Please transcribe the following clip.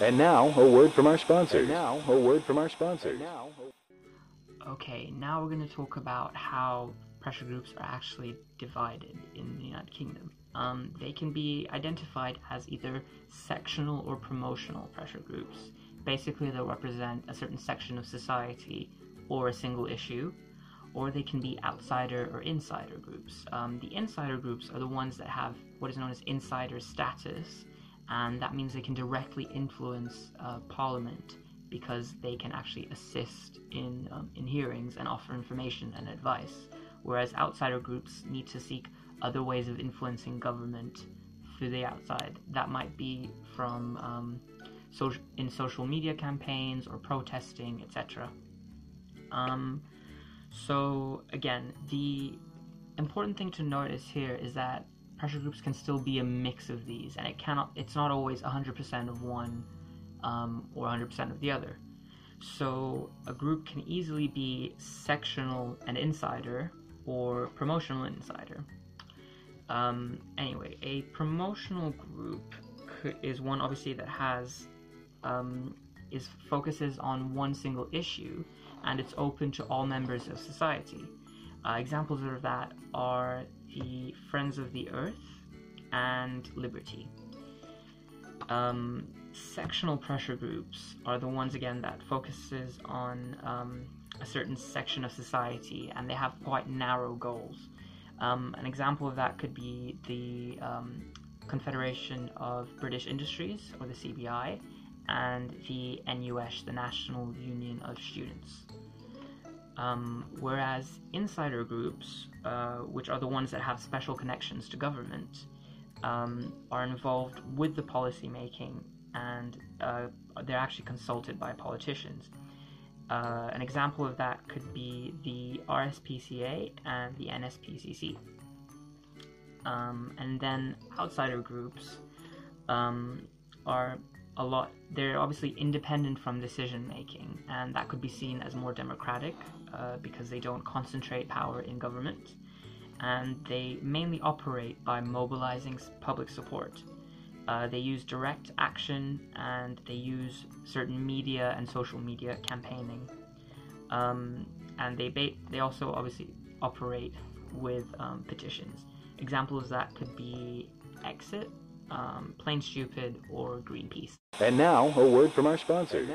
And now, a word from our sponsors. Okay, now we're going to talk about how pressure groups are actually divided in the United Kingdom. They can be identified as either sectional or promotional pressure groups. Basically, they'll represent a certain section of society or a single issue, or they can be outsider or insider groups. The insider groups are the ones that have what is known as insider status, and that means they can directly influence Parliament because they can actually assist in hearings and offer information and advice, whereas outsider groups need to seek other ways of influencing government through the outside. That might be from in social media campaigns or protesting, etc. So again, the important thing to notice here is that pressure groups can still be a mix of these, and it's not always 100% of one or 100% of the other. So a group can easily be sectional and insider or promotional and insider. Anyway, a promotional group is one obviously that has focuses on one single issue, and it's open to all members of society. Examples of that are the Friends of the Earth and Liberty. Sectional pressure groups are the ones, again, that focuses on a certain section of society, and they have quite narrow goals. An example of that could be the Confederation of British Industries, or the CBI, and the NUS, the National Union of Students. Whereas insider groups, which are the ones that have special connections to government, are involved with the policy making, and they're actually consulted by politicians. An example of that could be the RSPCA and the NSPCC. And then outsider groups they're obviously independent from decision making, and that could be seen as more democratic because they don't concentrate power in government, and they mainly operate by mobilizing public support. They use direct action, and they use certain media and social media campaigning, and they also obviously operate with petitions. Examples of that could be Exit, Plain Stupid, or Greenpeace. And now, a word from our sponsors.